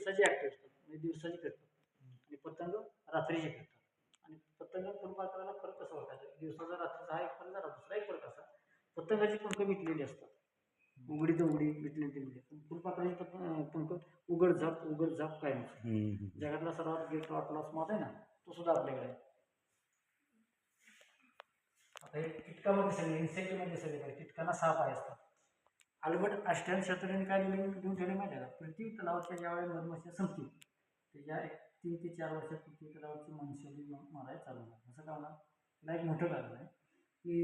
दिवसाचे ऍक्टिव्ह असतात, म्हणजे दिवसाचे फिरतात आणि पतंग रात्रीचे फिरतात. आणि पतंग फुलपाखराला फरक कसा वाटायचा, दिवसाचा रात्रीचा हा एक फरक झाला. दुसरा एक फरक असा, पतंगाची पंख मिटलेली असतात, उघडी तर उघडी मिटलेली. फुलपाखराची पंख उघड झाप काय नसते. जगातला सर्वात ग्रेट लॉस मॉथ आहे ना, तो सुद्धा आपल्याकडे आहे. आता हे कीटकामध्ये सगळे, इन्सेक्टमध्ये सगळे काय, कीटकांना 6 पाय असतात. अल्बर्ट आइन्स्टाईन शास्त्रज्ञांनी काय लिहून ठेवले माहिती आहे का, पृथ्वी तलावरच्या ज्यावेळी मधमाशा संपतील त्याच्या 3 ते 4 वर्षात पृथ्वी तलावरची मनुष्यबळी मारायला चालू होणार. असं का होणार, त्याला एक मोठं कारण आहे की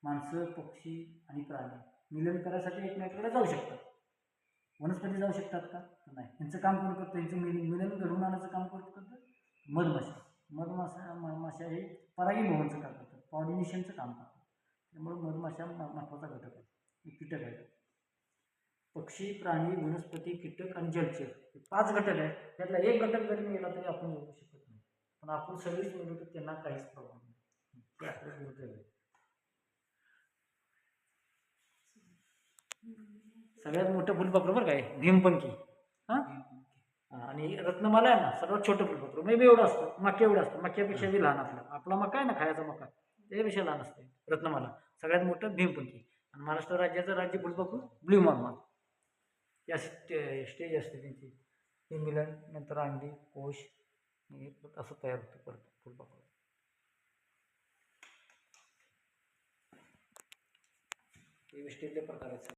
माणसं, पक्षी आणि प्राणी मिलन करायसाठी एकमेकांकडे जाऊ शकतात. वनस्पती जाऊ शकतात का, नाही. यांचं काम कोण करतं, यांचं मिलन घडवून आणण्याचं काम कोण करतं, मधमाशा हे परागीभवनचं काम करतात, पॉलिनेशनचं काम करतात. त्यामुळे मधमाशा महत्त्वाचा घटक आहे, कीटक आहे. पक्षी, प्राणी, वनस्पती, कीटक आणि जलचर हे 5 घटक आहेत. त्यातला एक घटक जरी मिळाला तरी आपण जगू शकत नाही, पण आपण सगळीच मिळू तर त्यांना काहीच प्रॉब्लेम नाही. ते आपलं दुर्दैव आहे. सगळ्यात मोठं फुलपाखरू बरं काय, भीमपंखी. आणि रत्नमाला आहे ना, सर्वात छोटं फुलपाखरू, मे बी एवढं असतं, मक्या एवढं असतं, मक्यापेक्षा बी लहान. आपला मका आहे ना, खायचा मका, त्याच्यापेक्षा लहान असते रत्नमाला. सगळ्यात मोठं भीमपंखी. आणि महाराष्ट्र राज्याचं राज्य फुलपाखरू ब्ल्यू मॉर्मॉन. या स्टेज असते त्यांची, ते मिलन, नंतर अंडी, कोश, असं तयार होतं परत फुलपाखरू. हे स्टेजचे प्रकार आहेत.